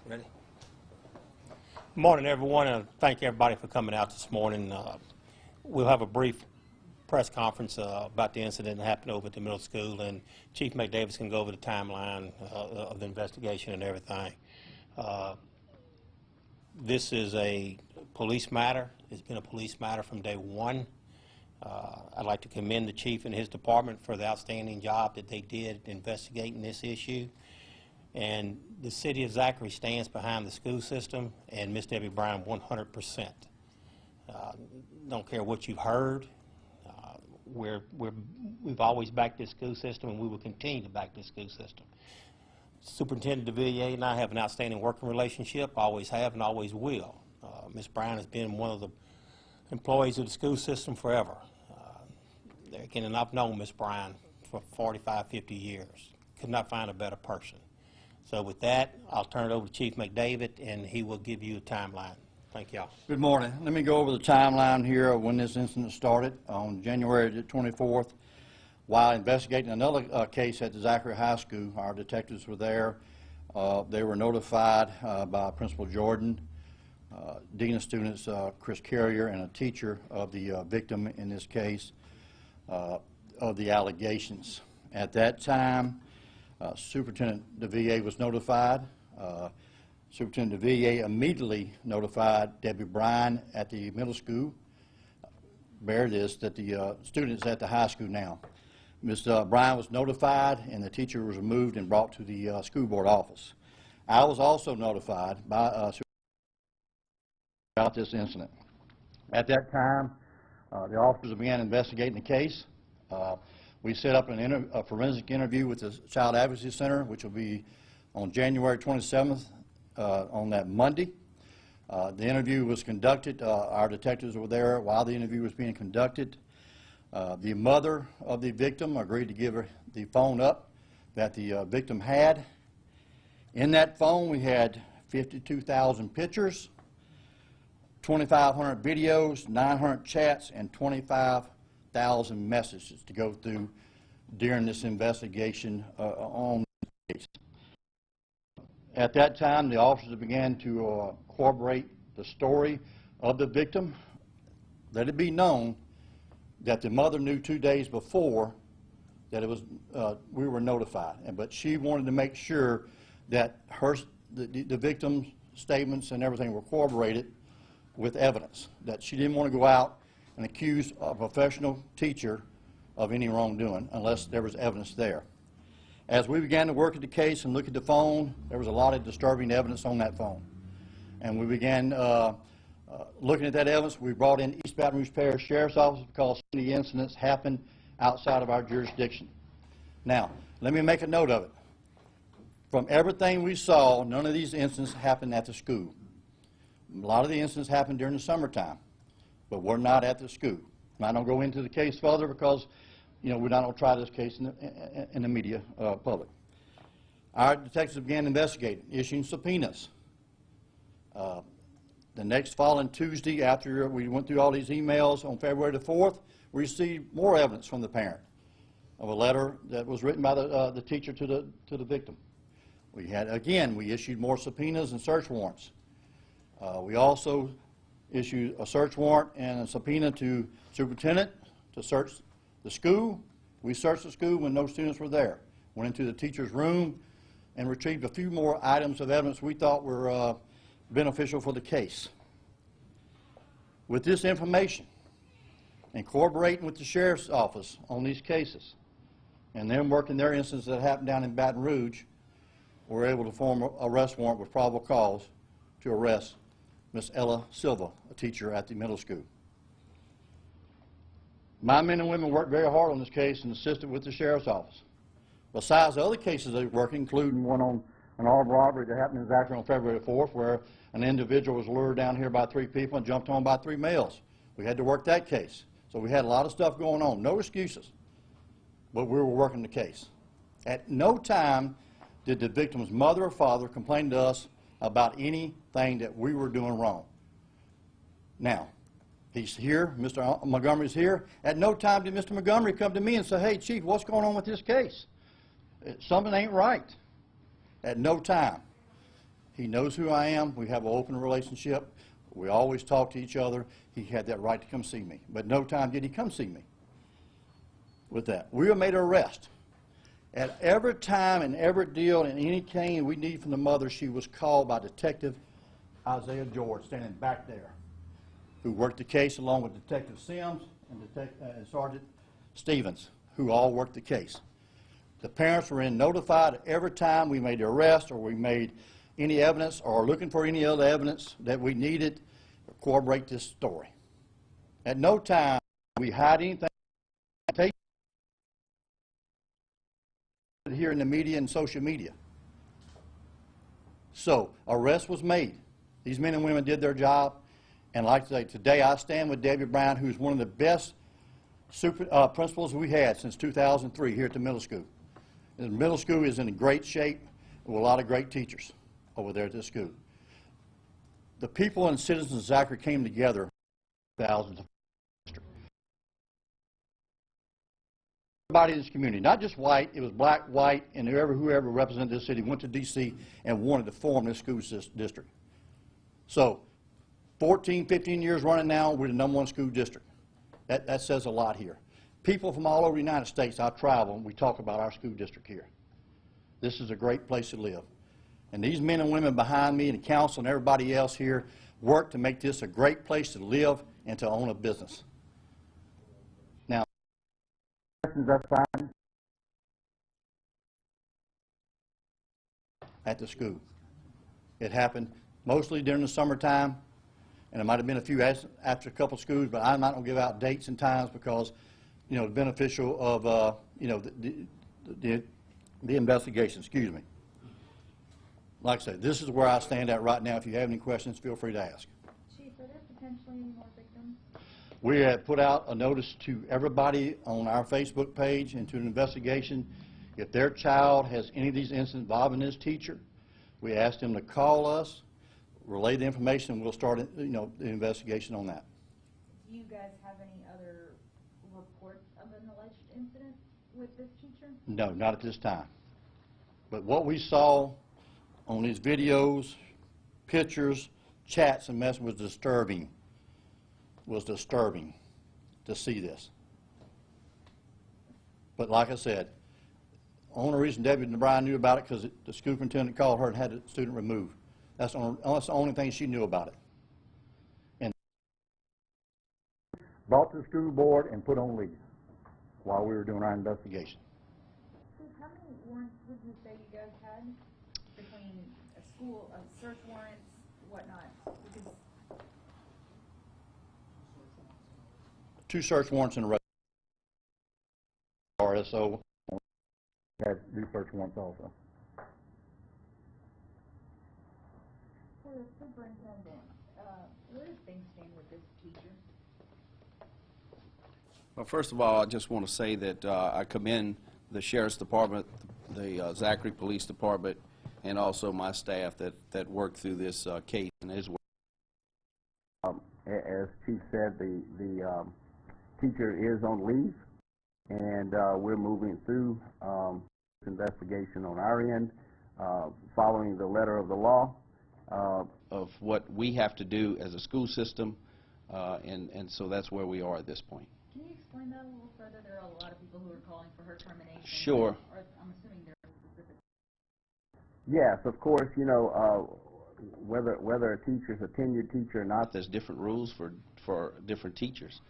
Ready? Good morning, everyone, and thank everybody for coming out this morning. We'll have a brief press conference about the incident that happened over at the middle school, and Chief McDavis can go over the timeline of the investigation and everything. This is a police matter. It's been a police matter from day one. I'd like to commend the chief and his department for the outstanding job that they did investigating this issue. And the city of Zachary stands behind the school system and Miss Debbie Brown 100%. Don't care what you've heard. We've always backed this school system, and we will continue to back this school system. Superintendent DeVilliers and I have an outstanding working relationship, always have and always will. Ms. Brown has been one of the employees of the school system forever. Again, and I've known Ms. Brown for 45, 50 years. Could not find a better person. So with that, I'll turn it over to Chief McDavid, and he will give you a timeline. Thank y'all. Good morning. Let me go over the timeline here of when this incident started. On January the 24th, while investigating another case at the Zachary High School, our detectives were there. They were notified by Principal Jordan, Dean of Students Chris Carrier, and a teacher of the victim in this case of the allegations. At that time, Superintendent DeVilliers was notified. Superintendent DeVilliers immediately notified Debbie Bryan at the middle school. Bear this, that the students at the high school now. Ms. Bryan was notified, and the teacher was removed and brought to the school board office. I was also notified by about this incident. At that time, the officers began investigating the case. We set up a forensic interview with the Child Advocacy Center, which will be on January 27th, on that Monday. The interview was conducted. Our detectives were there while the interview was being conducted. The mother of the victim agreed to give her the phone up that the victim had. In that phone, we had 52,000 pictures, 2,500 videos, 900 chats, and 25,000 messages to go through during this investigation on the case. At that time, the officers began to corroborate the story of the victim. Let it be known that the mother knew 2 days before that it was we were notified, but she wanted to make sure that the victim's statements and everything were corroborated with evidence, that she didn't want to go out and accuse a professional teacher of any wrongdoing unless there was evidence there. As we began to work at the case and look at the phone, there was a lot of disturbing evidence on that phone. And we began looking at that evidence. We brought in East Baton Rouge Parish Sheriff's Office because some of the incidents happened outside of our jurisdiction. Now, let me make a note of it. From everything we saw, none of these incidents happened at the school. A lot of the incidents happened during the summertime, but we're not at the school. I don't go into the case further because, you know, we're not going to try this case in the media public. Our detectives began investigating, issuing subpoenas. The next following Tuesday, after we went through all these emails on February the 4th, we received more evidence from the parent of a letter that was written by the teacher to the victim. We issued more subpoenas and search warrants. We also issued a search warrant and a subpoena to superintendent to search the school. We searched the school when no students were there. Went into the teacher's room and retrieved a few more items of evidence we thought were beneficial for the case. With this information, and cooperating with the sheriff's office on these cases, and them working their incidents that happened down in Baton Rouge, we're able to form an arrest warrant with probable cause to arrest Miss Ella Silva, a teacher at the middle school. My men and women worked very hard on this case and assisted with the sheriff's office. Besides the other cases they worked, including one on an armed robbery that happened in Zachary on February 4th, where an individual was lured down here by 3 people and jumped on by 3 males. We had to work that case. So we had a lot of stuff going on. No excuses, but we were working the case. At no time did the victim's mother or father complain to us about anything that we were doing wrong. Now, he's here, Mr. Montgomery's here. At no time did Mr. Montgomery come to me and say, hey, Chief, what's going on with this case? Something ain't right. At no time. He knows who I am. We have an open relationship. We always talk to each other. He had that right to come see me. But no time did he come see me with that. We were made an arrest. At every time and every deal and any cane we need from the mother, she was called by Detective Isaiah George, standing back there, who worked the case along with Detective Sims and Sergeant Stevens, who all worked the case. The parents were notified every time we made the arrest or we made any evidence or looking for any other evidence that we needed to corroborate this story. At no time did we hide anything. Here in the media and social media. So, arrest was made. These men and women did their job, and like I say, today I stand with David Brown, who's one of the best principals we had since 2003 here at the middle school. The middle school is in great shape with a lot of great teachers over there at this school. The people and citizens of Zachary came together, thousands of everybody in this community, not just white, it was black, white, and whoever represented this city went to D.C. and wanted to form this school district. So 14, 15 years running now, we're the #1 school district. That says a lot here. People from all over the United States, I travel, and we talk about our school district here. This is a great place to live. And these men and women behind me and the council and everybody else here work to make this a great place to live and to own a business. Now, at the school. It happened mostly during the summertime, and it might have been a few after a couple of schools, but I'm not going to give out dates and times because, you know, the beneficial of, you know, the investigation, excuse me. Like I said, this is where I stand at right now. If you have any questions, feel free to ask. Chief, are there potentially any more victims? We have put out a notice to everybody on our Facebook page and to an investigation. If their child has any of these incidents involving this teacher, we ask them to call us, relay the information, and we'll start, you know, the investigation on that. Do you guys have any other reports of an alleged incident with this teacher? No, not at this time. But what we saw on these videos, pictures, chats, and messages was disturbing. Was disturbing to see this. But like I said, the only reason David and Brian knew about it because the school superintendent called her and had the student removed. That's the only thing she knew about it. And brought to the school board and put on leave while we were doing our investigation. So how many warrants would you say you guys had between a school, search warrants, whatnot? Because 2 search warrants in a row. RSO had 2 search warrants also. for the superintendent, where do things stand with this teacher? Well, first of all, I just want to say that I commend the Sheriff's Department, the Zachary Police Department, and also my staff that worked through this case and his work. As Chief said, the teacher is on leave, and we're moving through this investigation on our end, following the letter of the law. Of what we have to do as a school system, and so that's where we are at this point. Can you explain that a little further? There are a lot of people who are calling for her termination. Sure. Or I'm assuming there are specific. Yes, of course, you know, whether a teacher's a tenured teacher or not. There's different rules for different teachers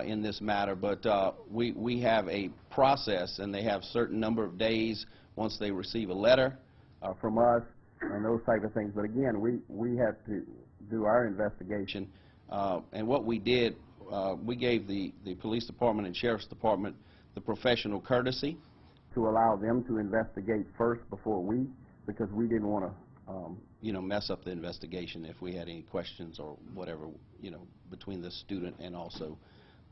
in this matter, but we have a process, and they have a certain number of days once they receive a letter From us and those type of things. But again, we have to do our investigation. And what we did, we gave the police department and sheriff's department the professional courtesy To allow them to investigate first before we, because we didn't want to you know, mess up the investigation if we had any questions or whatever, you know, between the student and also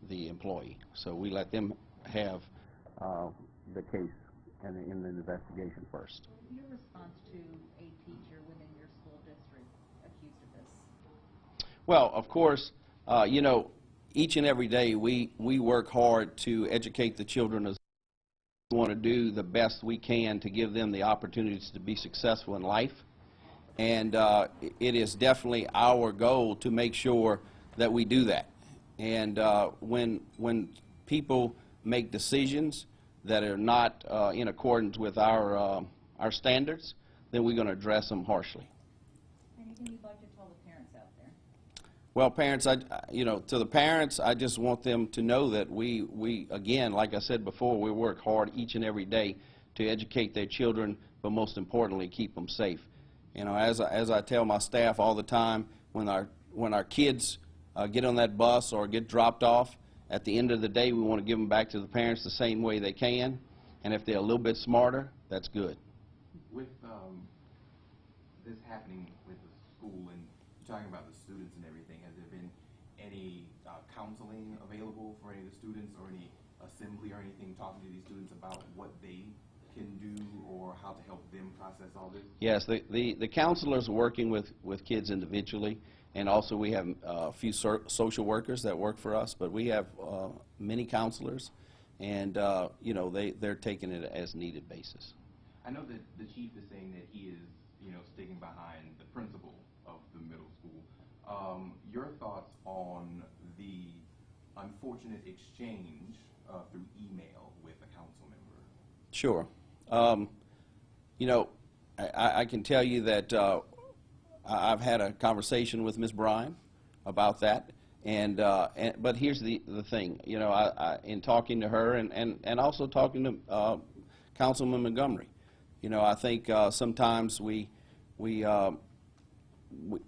the employee. So we let them have the case and in the investigation first. Your response to a teacher within your school district accused of this? Well, of course, you know, each and every day we work hard to educate the children. As we want to do the best we can to give them the opportunities to be successful in life. And it is definitely our goal to make sure that we do that. And when people make decisions that are not in accordance with our standards, then we're going to address them harshly. Anything you'd like to tell the parents out there? Well, parents, to the parents, I just want them to know that we again, like I said before, we work hard each and every day to educate their children, but most importantly, keep them safe. You know, as I tell my staff all the time, when our kids get on that bus or get dropped off, at the end of the day, we want to give them back to the parents the same way they can, and if they're a little bit smarter, that's good. With this happening with the school and talking about the students and everything, has there been any counseling available for any of the students, or any assembly or anything talking to these students about what they can do or how to help them process all this? Yes, the counselors are working with kids individually, and also we have a few social workers that work for us, but we have many counselors, and they're taking it as needed basis. I know that the chief is saying that he is, sticking behind the principal of the middle school. Your thoughts on the unfortunate exchange through email with a council member? Sure. I can tell you that I've had a conversation with Ms. Bryan about that, but here's the thing. In talking to her and also talking to Councilman Montgomery, I think sometimes we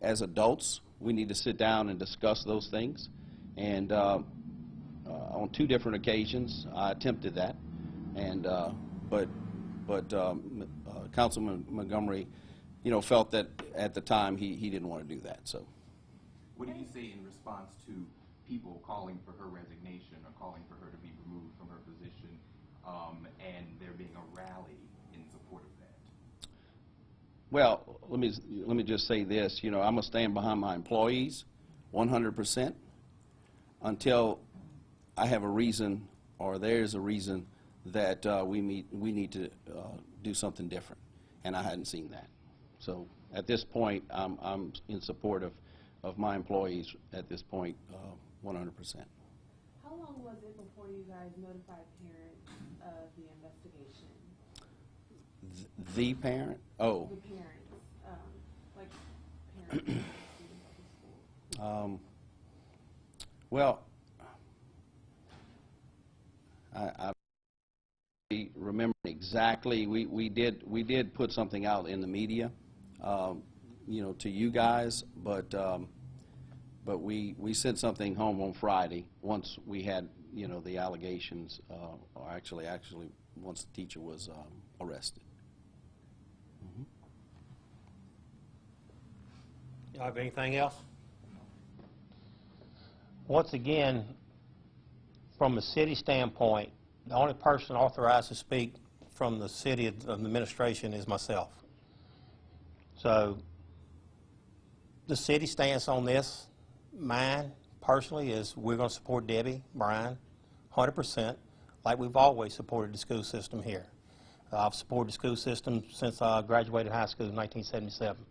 as adults, we need to sit down and discuss those things. And on 2 different occasions, I attempted that, and but Councilman Montgomery, felt that at the time he didn't want to do that. So, what do you say in response to people calling for her resignation or calling for her to be removed from her position, and there being a rally in support of that? Well, let me just say this. I'm gonna stand behind my employees 100% until I have a reason, or there's a reason that we need to do something different, and I hadn't seen that. So at this point, I'm in support of my employees at this point 100%. How long was it before you guys notified parents of the investigation? The parent? Oh. The parents, like parents of the students at the school. Well, I remember exactly. We did put something out in the media, to you guys, but we sent something home on Friday once we had the allegations, or actually once the teacher was arrested. You have anything else? Once again, from a city standpoint, the only person authorized to speak from the city administration is myself. So the city stance on this, mine personally, is we're going to support Debbie Bryan 100%, like we've always supported the school system here. I've supported the school system since I graduated high school in 1977.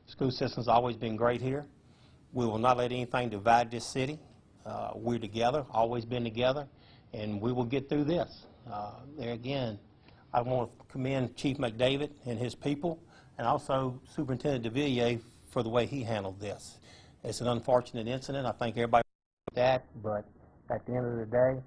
The school system's always been great here. We will not let anything divide this city. We're together, always been together, and we will get through this. There again, I want to commend Chief McDavid and his people, and also Superintendent DeVilliers for the way he handled this. It's an unfortunate incident. I think everybody knows that, but at the end of the day,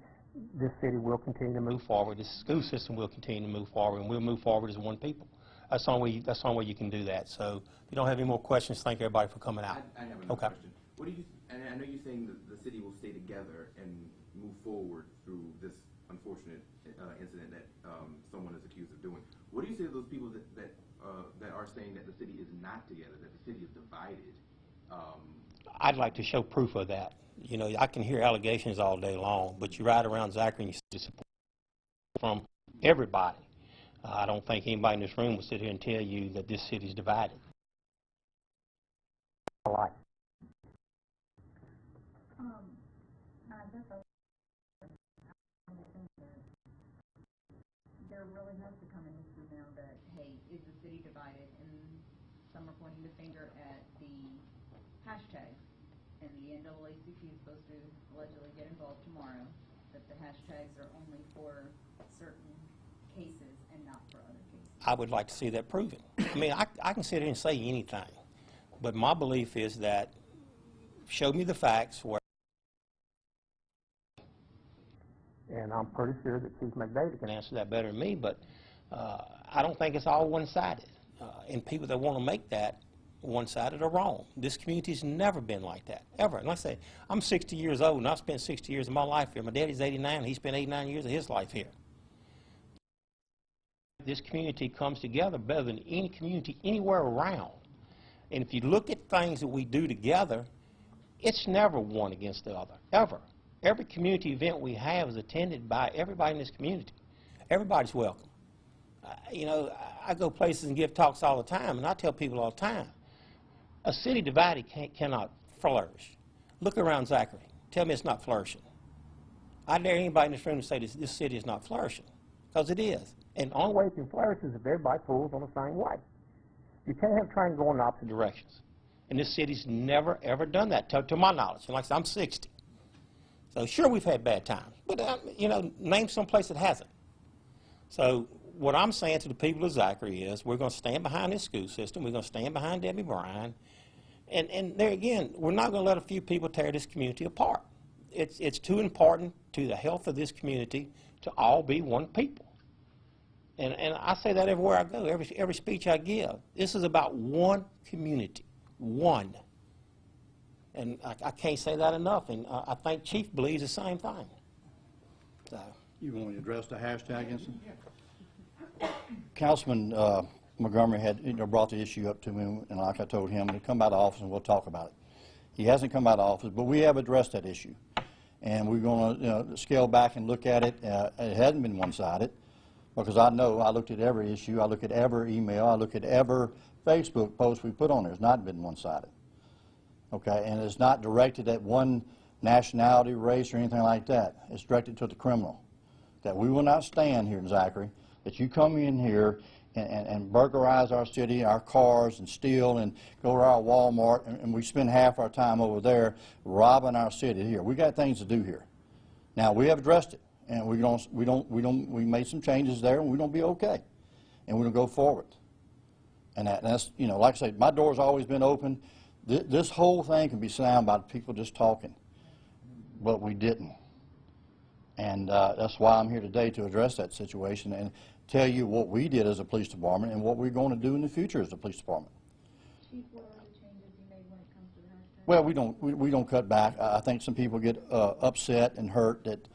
this city will continue to move forward. This school system will continue to move forward, and we'll move forward as one people. That's the only way you can do that. So if you don't have any more questions, thank everybody for coming out. I have another question. What do you? And I know you're saying that the city will stay together and move forward through this unfortunate incident that someone is accused of doing. What do you say to those people that are saying that the city is not together, that the city is divided? I'd like to show proof of that. I can hear allegations all day long, but you ride around Zachary and you see support from everybody. I don't think anybody in this room will sit here and tell you that this city is divided. I guess there really has become an issue now that, hey, is the city divided? And some are pointing to and the NAACP is supposed to allegedly get involved tomorrow, that the hashtags are only for certain cases and not for other cases. I would like to see that proven. I mean, I can sit here and say anything, but my belief is that show me the facts where. And I'm pretty sure that Chief McDavid can answer that better than me, but I don't think it's all one-sided. And people that want to make that one-sided are wrong. This community's never been like that, ever. And like I say, I'm 60 years old, and I've spent 60 years of my life here. My daddy's 89, and he spent 89 years of his life here. This community comes together better than any community anywhere around. And if you look at things that we do together, it's never one against the other, ever. Every community event we have is attended by everybody in this community. Everybody's welcome. You know, I go places and give talks all the time, and I tell people all the time, a city divided cannot flourish. Look around Zachary. Tell me it's not flourishing. I dare anybody in this room to say this city is not flourishing, because it is. And the only way it can flourish is if everybody pulls on the same way. You can't have trains going in opposite directions. And this city's never, ever done that, to my knowledge. And like I said, I'm 60. So sure, we've had bad times, but you know, name some place that hasn't. So what I'm saying to the people of Zachary is we're going to stand behind this school system. We're going to stand behind Debbie Bryan. And there again, we're not going to let a few people tear this community apart. It's too important to the health of this community to all be one people. And I say that everywhere I go, every speech I give. This is about one community, one. And I can't say that enough, and I think Chief believes the same thing. So. You want to address the hashtag incident? Councilman Montgomery had brought the issue up to me, and like I told him, to come out of office and we'll talk about it. He hasn't come out of office, but we have addressed that issue. And we're going to scale back and look at it. It hasn't been one-sided, because I know I looked at every issue, I look at every email, I look at every Facebook post we put on there. It's not been one-sided. Okay, and it's not directed at one nationality, race, or anything like that. It's directed to the criminal. That we will not stand here in Zachary, that you come in here and burglarize our city, our cars, and steal, and go to our Walmart, and we spend half our time over there robbing our city here. We got things to do here. Now, we have addressed it, and we made some changes there, and we're going to be okay, and we're going to go forward. And that's, you know, like I said, my door's always been open. This whole thing can be sound by people just talking, but we didn't. And that's why I'm here today, to address that situation and tell you what we did as a police department and what we're going to do in the future as a police department. Chief, what are the changes you made when it comes to the hashtag? Well, we don't cut back. I think some people get upset and hurt that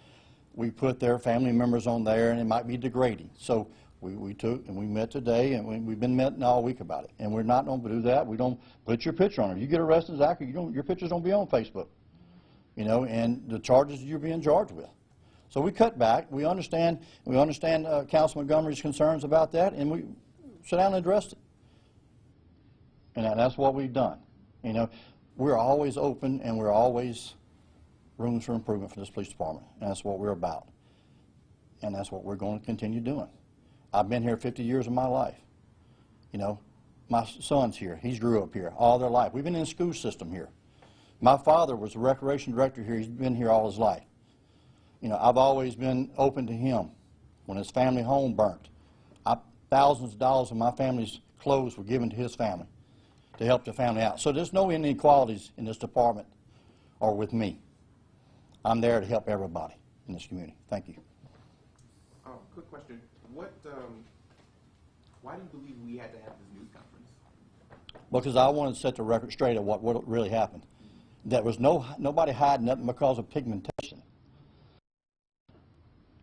we put their family members on there, and it might be degrading. So we took and we met today, and we've been meeting all week about it. And we're not going to do that. We don't put your picture on it. You get arrested, Zachary, your pictures don't be on Facebook, you know, and the charges you're being charged with. So we cut back. We understand Councilman Montgomery's concerns about that, and we sat down and addressed it. And that's what we've done. You know, we're always open, and we're always rooms for improvement for this police department, and that's what we're about. And that's what we're going to continue doing. I've been here 50 years of my life. You know, my son's here. He's grew up here all their life. We've been in the school system here. My father was the recreation director here. He's been here all his life. You know, I've always been open to him. When his family home burnt, thousands of dollars of my family's clothes were given to his family to help the family out. So there's no inequalities in this department or with me. I'm there to help everybody in this community. Thank you. Quick question. Why do you believe we had to have this news conference? Because I wanted to set the record straight of what really happened. There was nobody hiding nothing because of pigmentation.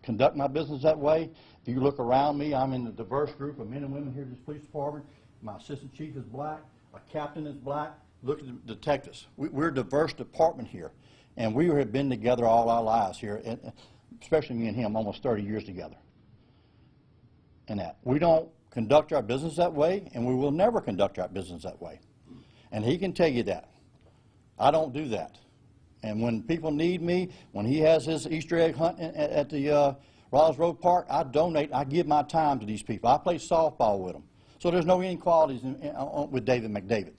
Conduct my business that way. If you look around me, I'm in a diverse group of men and women here at this police department. My assistant chief is black. A captain is black. Look at the detectives. We're a diverse department here. And we have been together all our lives here, especially me and him, almost 30 years together. And that. We don't conduct our business that way, and we will never conduct our business that way. And he can tell you that. I don't do that. And when people need me, when he has his Easter egg hunt at the Rawls Road Park, I donate, I give my time to these people. I play softball with them. So there's no inequalities with David McDavid.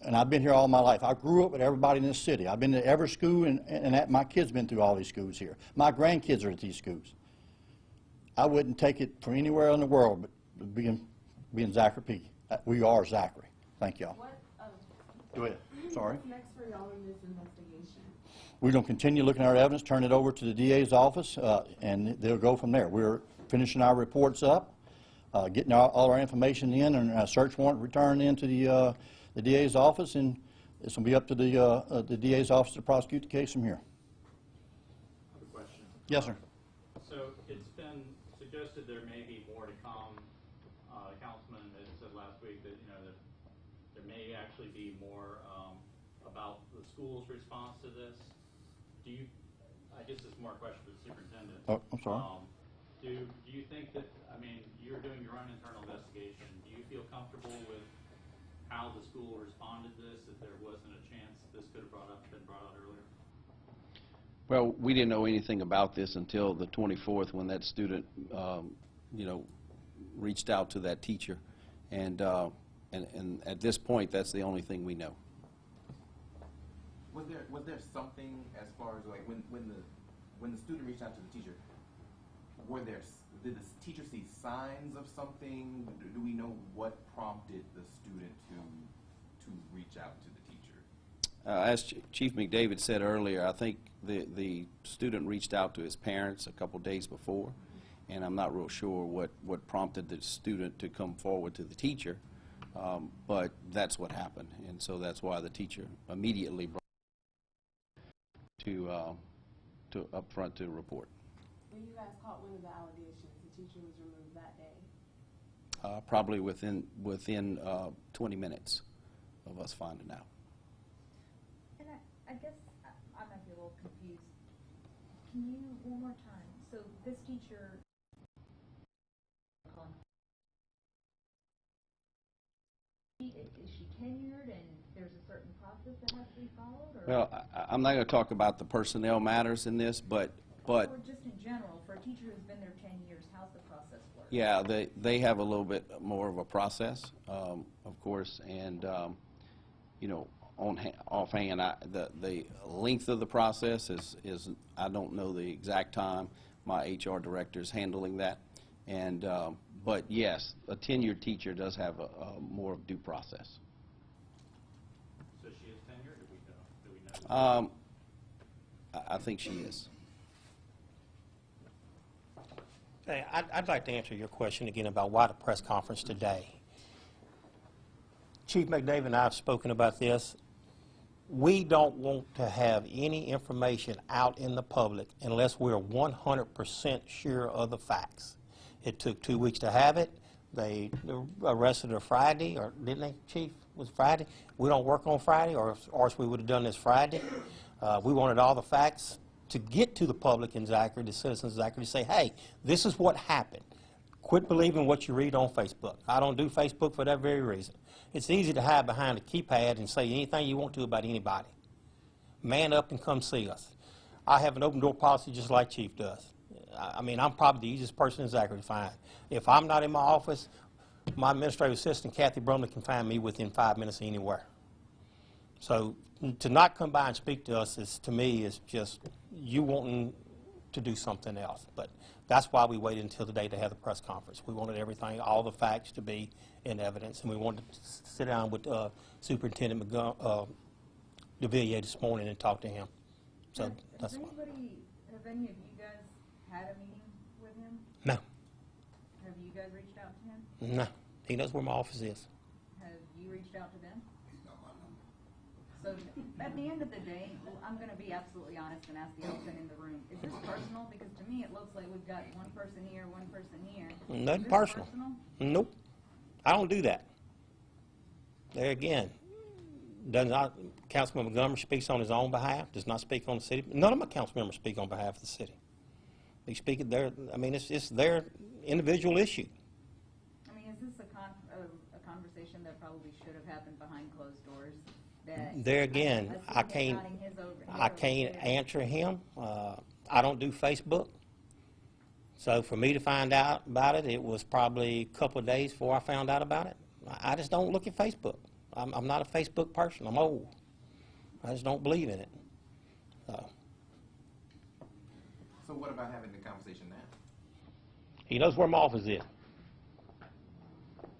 and I've been here all my life. I grew up with everybody in this city. I've been to every school, and my kids been through all these schools here. My grandkids are at these schools. I wouldn't take it from anywhere in the world but being Zachary P. We are Zachary. Thank y'all. What, Go ahead. Sorry. what's next for y'all in this investigation? We're going to continue looking at our evidence, turn it over to the DA's office, and they'll go from there. We're finishing our reports up, getting all our information in, and a search warrant returned into the DA's office, and it's going to be up to the DA's office to prosecute the case from here. I have a question. Yes, sir. So it's been suggested there may be more to come. Councilman had said last week that, that there may actually be more about the school's response to this. I guess it's more a question for the superintendent. Oh, I'm sorry. Do you think that, you're doing your own internal investigation, do you feel comfortable with how the school responded to this, if there wasn't a chance this could have been brought out earlier? Well, we didn't know anything about this until the 24th when that student, reached out to that teacher, and at this point, that's the only thing we know. Was there something as far as like when the student reached out to the teacher? Did the teacher see signs of something? Do we know what prompted the student to reach out to the teacher? As Chief McDavid said earlier, I think the student reached out to his parents a couple days before, and I'm not real sure what prompted the student to come forward to the teacher, but that's what happened, and so that's why the teacher immediately brought to up front to report. When you guys caught wind of the allegations, the teacher was removed that day? Probably within 20 minutes of us finding out. And I guess I might be a little confused. Can you, one more time, so this teacher, is she tenured and there's a certain process that has to be followed? Or? Well, I'm not going to talk about the personnel matters in this, but or just in general, for a teacher who's been there 10 years, how's the process work? yeah, they have a little bit more of a process, of course, and offhand, the length of the process is I don't know the exact time. My HR director is handling that, and but yes, a tenured teacher does have a more of due process. So she is tenured, do we know? I think she is. Hey, I'd like to answer your question again about why the press conference today. Chief McDavid and I have spoken about this. We don't want to have any information out in the public unless we're 100% sure of the facts. It took 2 weeks to have it. They arrested her Friday, or didn't they, Chief? Was it Friday? We don't work on Friday, or else we would have done this Friday. We wanted all the facts to get to the public in Zachary, the citizens of Zachary, to say, hey, this is what happened. Quit believing what you read on Facebook. I don't do Facebook for that very reason. It's easy to hide behind a keypad and say anything you want to about anybody. Man up and come see us. I have an open door policy just like Chief does. I'm probably the easiest person in Zachary to find. If I'm not in my office, my administrative assistant, Kathy Brumley, can find me within 5 minutes anywhere. So to not come by and speak to us, to me, is just you wanting to do something else. But that's why we waited until the day to have the press conference. We wanted everything, all the facts to be in evidence, and we wanted to sit down with Superintendent DeVilliers this morning and talk to him. So that's why. Have any of you guys had a meeting with him? No. Have you guys reached out to him? No. He knows where my office is. Have you reached out to them? So at the end of the day, I'm going to be absolutely honest and ask the elephant in the room. Is this personal? Because to me, it looks like we've got one person here, one person here. Nothing personal. Nope. I don't do that. There again, Councilman Montgomery speaks on his own behalf, does not speak on the city. None of my council members speak on behalf of the city. They speak at their, it's their individual issue. Is this a conversation that probably should have happened behind closed doors? There again, I can't answer him. I don't do Facebook. So for me to find out about it, it was probably a couple of days before I found out about it. I just don't look at Facebook. I'm not a Facebook person. I'm old. I just don't believe in it. So what about having the conversation now? He knows where my office is.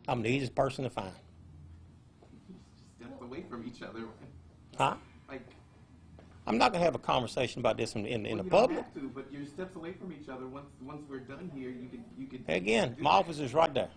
I'm the easiest person to find. Steps away from each other. Huh? Like, I'm not going to have a conversation about this in well, the you don't public. have to, but you're steps away from each other. Once we're done here, you could. Again, my office is right there.